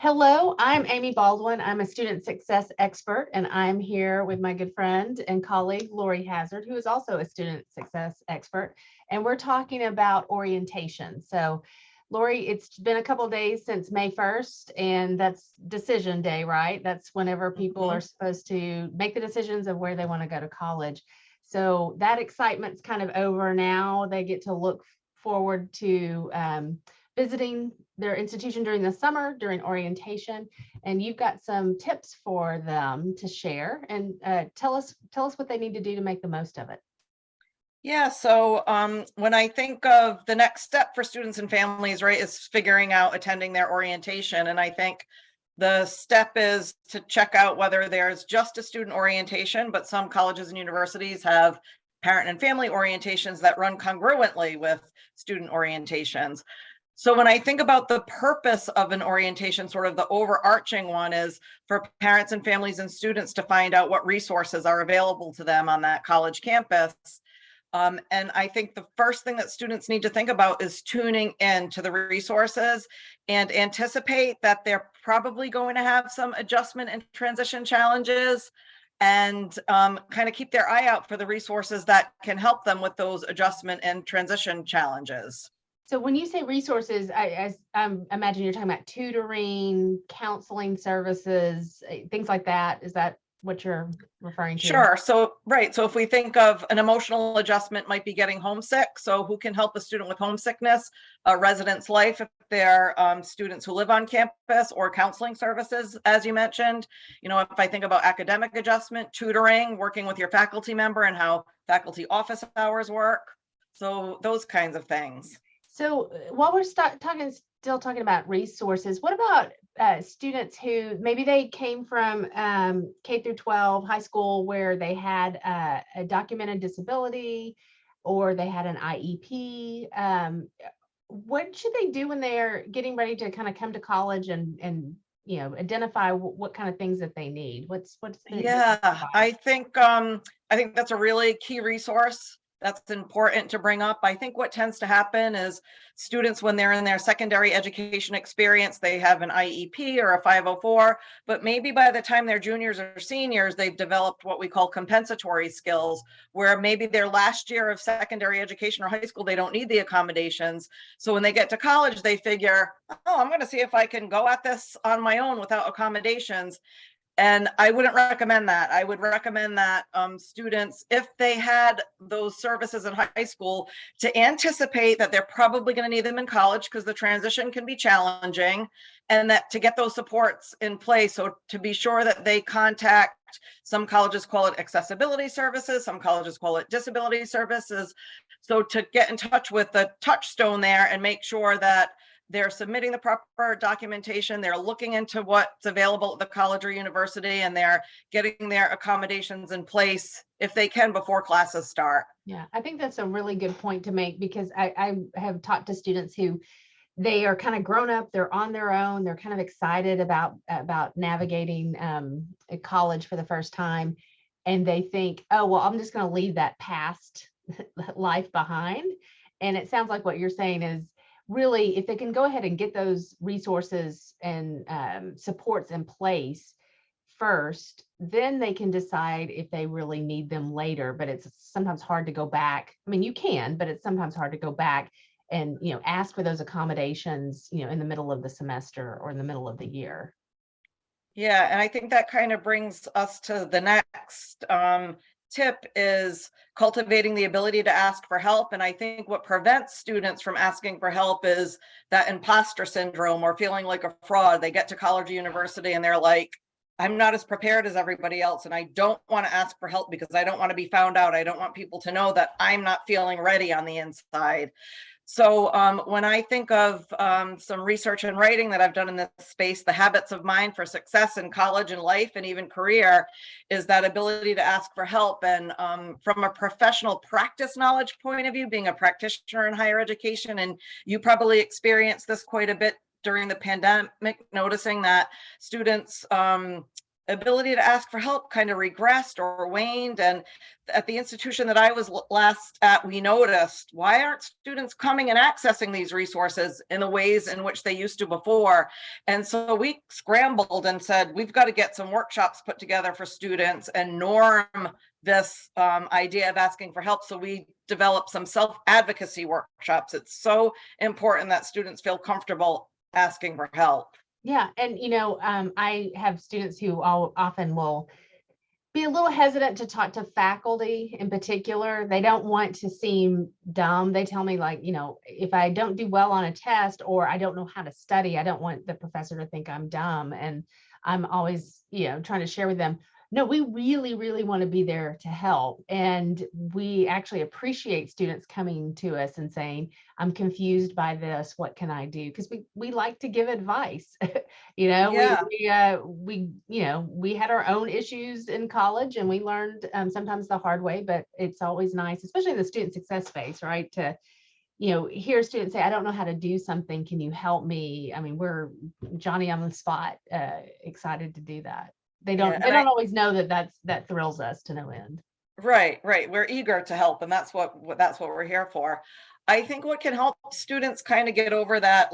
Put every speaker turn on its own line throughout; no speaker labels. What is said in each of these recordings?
Hello, I'm Amy Baldwin. I'm a student success expert, and I'm here with my good friend and colleague, Laurie Hazard, who is also a student success expert. And we're talking about orientation. So, Laurie, it's been a couple days since May 1st, and that's decision day, right? That's whenever people are supposed to make the decisions of where they want to go to college. So that excitement's kind of over now. They get to look forward to visiting their institution during the summer, during orientation, and you've got some tips for them to share. And tell us what they need to do to make the most of it.
Yeah, so when I think of the next step for students and families, right, is figuring out attending their orientation. And I think the step is to check out whether there's just a student orientation, but some colleges and universities have parent and family orientations that run congruently with student orientations. So when I think about the purpose of an orientation, sort of the overarching one is for parents and families and students to find out what resources are available to them on that college campus. And I think the first thing that students need to think about is tuning in to the resources and anticipate that they're probably going to have some adjustment and transition challenges, and kind of keep their eye out for the resources that can help them with those adjustment and transition challenges.
So when you say resources, I imagine you're talking about tutoring, counseling services, things like that. Is that what you're referring to?
Sure. So, right. So if we think of an emotional adjustment might be getting homesick. So who can help a student with homesickness? A resident's life, if they're students who live on campus, or counseling services, as you mentioned. You know, if I think about academic adjustment, tutoring, working with your faculty member and how faculty office hours work. So those kinds of things.
So while we're still talking about resources, what about students who maybe they came from K through 12 high school where they had a documented disability or they had an IEP? What should they do when they're getting ready to kind of come to college and identify what kind of things that they need? What's
Yeah, I think that's a really key resource that's important to bring up. I think what tends to happen is students, when they're in their secondary education experience, they have an IEP or a 504, but maybe by the time they're juniors or seniors, they've developed what we call compensatory skills, where maybe their last year of secondary education or high school, they don't need the accommodations. So when they get to college, they figure, oh, I'm going to see if I can go at this on my own without accommodations. And I wouldn't recommend that. I would recommend that students, if they had those services in high school, to anticipate that they're probably going to need them in college because the transition can be challenging, and that to get those supports in place. So to be sure that they contact, some colleges call it accessibility services, some colleges call it disability services. So to get in touch with the touchstone there and make sure that they're submitting the proper documentation, they're looking into what's available at the college or university, and they're getting their accommodations in place if they can before classes start.
Yeah, I think that's a really good point to make, because I have talked to students who they are kind of grown up, they're on their own, they're kind of excited about navigating a college for the first time, and they think, oh, well, I'm just going to leave that past life behind. And it sounds like what you're saying is, really, if they can go ahead and get those resources and supports in place first, then they can decide if they really need them later. But it's sometimes hard to go back. I mean, you can, but it's sometimes hard to go back and ask for those accommodations in the middle of the semester or in the middle of the year.
Yeah, and I think that kind of brings us to the next tip, is cultivating the ability to ask for help. And I think what prevents students from asking for help is that imposter syndrome, or feeling like a fraud. They get to college or university and they're like, I'm not as prepared as everybody else, and I don't want to ask for help because I don't want to be found out. I don't want people to know that I'm not feeling ready on the inside. So when I think of some research and writing that I've done in this space, the habits of mind for success in college and life and even career is that ability to ask for help. And from a professional practice knowledge point of view, being a practitioner in higher education, and you probably experienced this quite a bit during the pandemic, noticing that students ability to ask for help kind of regressed or waned. And at the institution that I was last at, we noticed, why aren't students coming and accessing these resources in the ways in which they used to before? And so we scrambled and said, we've got to get some workshops put together for students and norm this idea of asking for help. So we developed some self-advocacy workshops. It's so important that students feel comfortable asking for help.
Yeah. And, I have students who often will be a little hesitant to talk to faculty in particular. They don't want to seem dumb. They tell me, like, if I don't do well on a test or I don't know how to study, I don't want the professor to think I'm dumb. And I'm always, trying to share with them, no, we really, really want to be there to help. And we actually appreciate students coming to us and saying, I'm confused by this. What can I do? Because we like to give advice.
Yeah.
We had our own issues in college, and we learned sometimes the hard way, but it's always nice, especially in the student success space, right? To hear students say, I don't know how to do something. Can you help me? I mean, we're Johnny on the spot, excited to do that. They don't always know that thrills us to no end.
Right. We're eager to help, and that's what we're here for. I think what can help students kind of get over that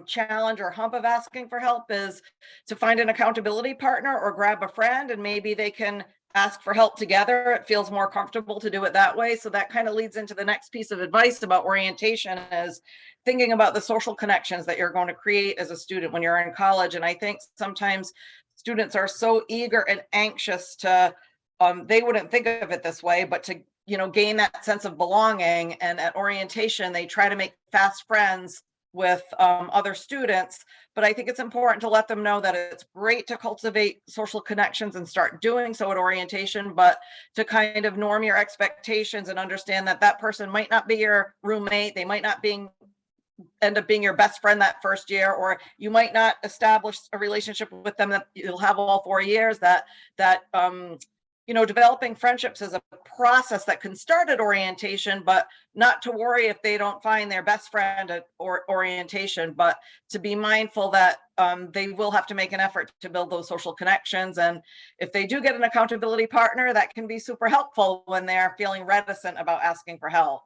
challenge or hump of asking for help is to find an accountability partner or grab a friend, and maybe they can ask for help together. It feels more comfortable to do it that way. So that kind of leads into the next piece of advice about orientation, is thinking about the social connections that you're going to create as a student when you're in college. And I think sometimes students are so eager and anxious to they wouldn't think of it this way, but to gain that sense of belonging. And at orientation, they try to make fast friends with other students. But I think it's important to let them know that it's great to cultivate social connections and start doing so at orientation, but to kind of norm your expectations and understand that that person might not be your roommate. They might not end up being your best friend that first year, or you might not establish a relationship with them that you'll have all 4 years. Developing friendships is a process that can start at orientation, but not to worry if they don't find their best friend at orientation, but to be mindful that they will have to make an effort to build those social connections. And if they do get an accountability partner, that can be super helpful when they're feeling reticent about asking for help.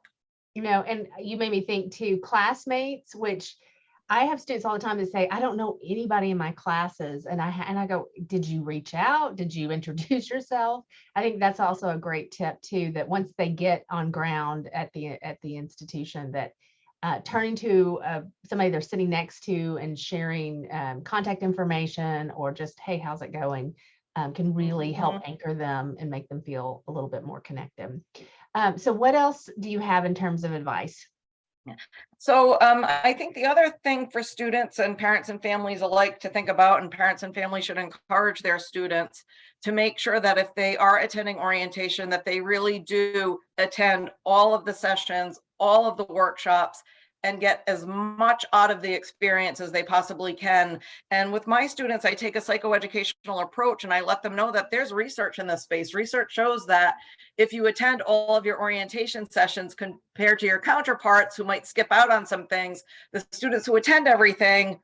And you made me think too, classmates, which I have students all the time that say, I don't know anybody in my classes. And I go, did you reach out? Did you introduce yourself? I think that's also a great tip too, that once they get on ground at the institution, that turning to somebody they're sitting next to and sharing contact information, or just, hey, how's it going? Can really help anchor them and make them feel a little bit more connected. So what else do you have in terms of advice?
So I think the other thing for students and parents and families alike to think about, and parents and families should encourage their students to make sure that if they are attending orientation, that they really do attend all of the sessions, all of the workshops, and get as much out of the experience as they possibly can. And with my students, I take a psychoeducational approach, and I let them know that there's research in this space. Research shows that if you attend all of your orientation sessions compared to your counterparts who might skip out on some things, the students who attend everything,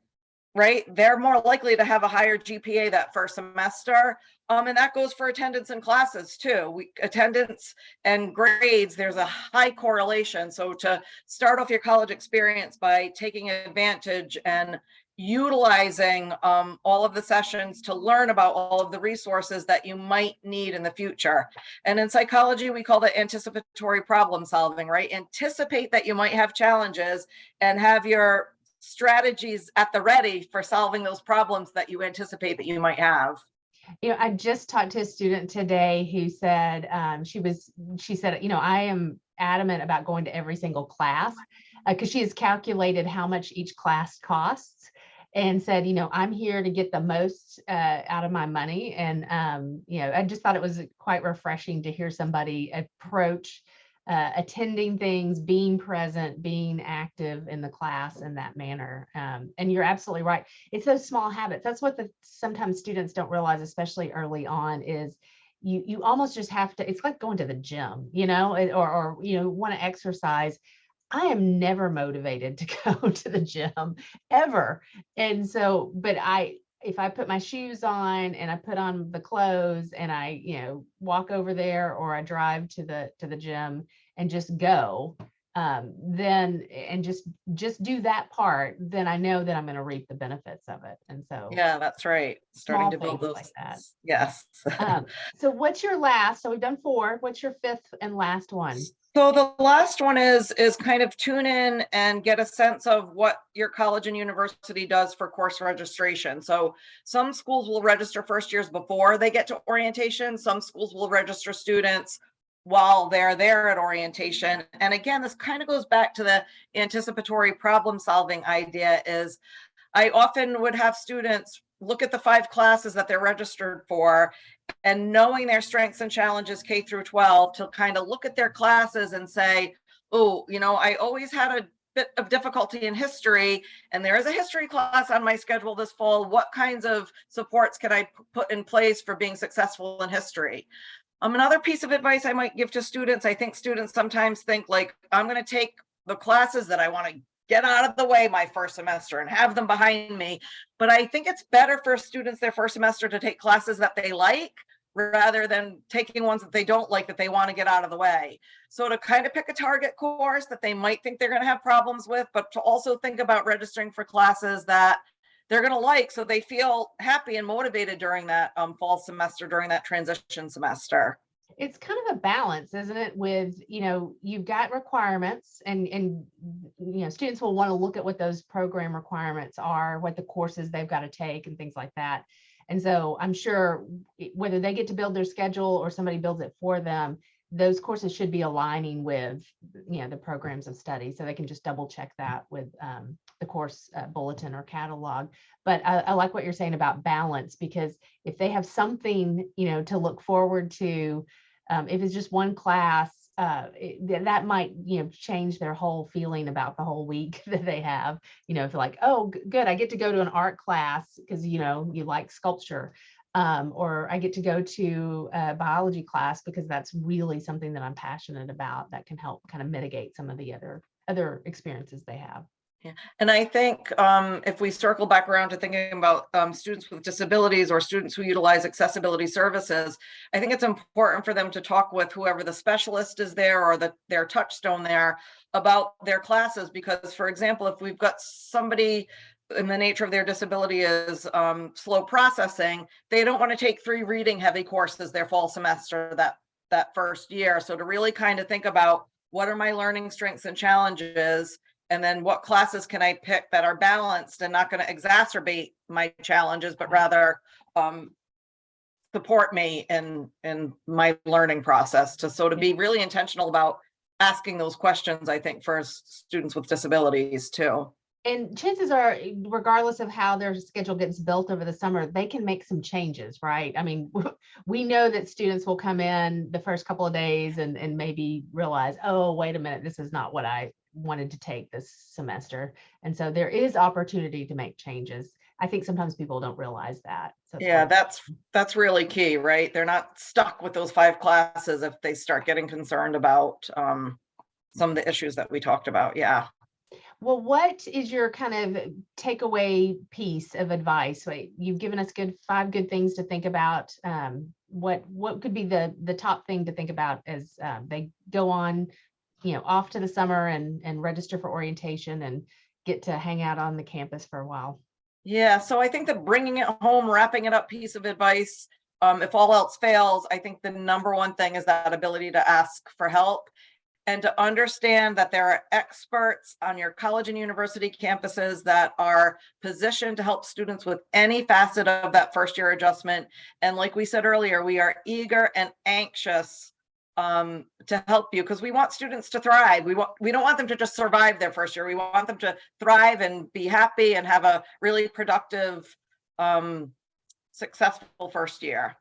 right, they're more likely to have a higher GPA that first semester. And that goes for attendance in classes too. Attendance and grades, there's a high correlation. So to start off your college experience by taking advantage and utilizing all of the sessions to learn about all of the resources that you might need in the future. And in psychology, we call that anticipatory problem solving, right? Anticipate that you might have challenges and have your strategies at the ready for solving those problems that you anticipate that you might have.
I just talked to a student today who said she said, I am adamant about going to every single class because she has calculated how much each class costs, and said, I'm here to get the most out of my money. And, I just thought it was quite refreshing to hear somebody approach attending things, being present, being active in the class in that manner. And you're absolutely right. It's those small habits. That's what sometimes students don't realize, especially early on, is you almost just have to, it's like going to the gym, or want to exercise. I am never motivated to go to the gym ever. And so, but if I put my shoes on and I put on the clothes and I, walk over there, or I drive to the gym and just go, then, and just do that part, then I know that I'm going to reap the benefits of it. And so
Yeah, that's right. Starting
small
to build
things
those.
like that.
Yes.
So what's your last? So we've done 4. What's your 5th and last one?
So the last one is kind of tune in and get a sense of what your college and university does for course registration. So some schools will register first years before they get to orientation. Some schools will register students while they're there at orientation. And again, this kind of goes back to the anticipatory problem solving idea. Is I often would have students look at the 5 classes that they're registered for, and knowing their strengths and challenges K through 12, to kind of look at their classes and say, oh, I always had a bit of difficulty in history, and there is a history class on my schedule this fall. What kinds of supports can I put in place for being successful in history? Another piece of advice I might give to students, I think students sometimes think like, I'm going to take the classes that I want to get out of the way my first semester and have them behind me. But I think it's better for students their first semester to take classes that they like, rather than taking ones that they don't like, that they want to get out of the way. So to kind of pick a target course that they might think they're going to have problems with, but to also think about registering for classes that they're going to like, so they feel happy and motivated during that fall semester, during that transition semester.
It's kind of a balance, isn't it? With, you've got requirements, and students will want to look at what those program requirements are, what the courses they've got to take and things like that. And so I'm sure whether they get to build their schedule or somebody builds it for them, those courses should be aligning with, the programs of study. So they can just double check that with the course bulletin or catalog. But I like what you're saying about balance, because if they have something, to look forward to, if it's just one class, that might, change their whole feeling about the whole week that they have, if they're like, oh, good, I get to go to an art class because, you like sculpture, or I get to go to a biology class because that's really something that I'm passionate about, that can help kind of mitigate some of the other experiences they have.
Yeah. And I think if we circle back around to thinking about students with disabilities or students who utilize accessibility services, I think it's important for them to talk with whoever the specialist is there, or their touchstone there, about their classes. Because, for example, if we've got somebody in the nature of their disability is slow processing, they don't want to take 3 reading heavy courses their fall semester that first year. So to really kind of think about, what are my learning strengths and challenges? And then what classes can I pick that are balanced and not going to exacerbate my challenges, but rather support me in my learning process. To be really intentional about asking those questions, I think, for students with disabilities too.
And chances are, regardless of how their schedule gets built over the summer, they can make some changes, right? I mean, we know that students will come in the first couple of days and maybe realize, oh, wait a minute, this is not what I wanted to take this semester. And so there is opportunity to make changes. I think sometimes people don't realize that. So
yeah, that's really key, right? They're not stuck with those 5 classes if they start getting concerned about some of the issues that we talked about. Yeah.
Well, what is your kind of takeaway piece of advice? Wait, you've given us 5 good things to think about. What could be the top thing to think about as they go on, off to the summer and register for orientation and get to hang out on the campus for a while?
Yeah, so I think that bringing it home, wrapping it up piece of advice, if all else fails, I think the number one thing is that ability to ask for help, and to understand that there are experts on your college and university campuses that are positioned to help students with any facet of that first year adjustment. And like we said earlier, we are eager and anxious to help you, because we want students to thrive. We don't want them to just survive their first year. We want them to thrive and be happy and have a really productive, successful first year.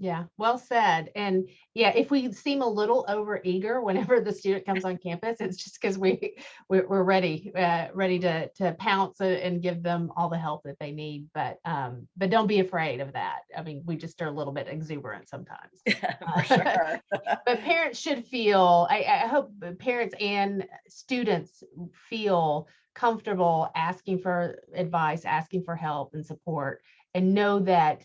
Yeah, well said. And yeah, if we seem a little over eager whenever the student comes on campus, it's just because we're ready, ready to pounce and give them all the help that they need. But don't be afraid of that. I mean, we just are a little bit exuberant sometimes.
Yeah, for sure.
But parents should feel, I hope parents and students feel comfortable asking for advice, asking for help and support, and know that,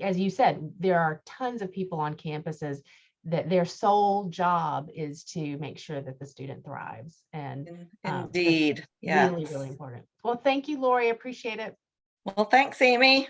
as you said, there are tons of people on campuses that their sole job is to make sure that the student thrives. And
Indeed.
really, really
Yes.
important. Well, thank you, Laurie. Appreciate it.
Well, thanks, Amy.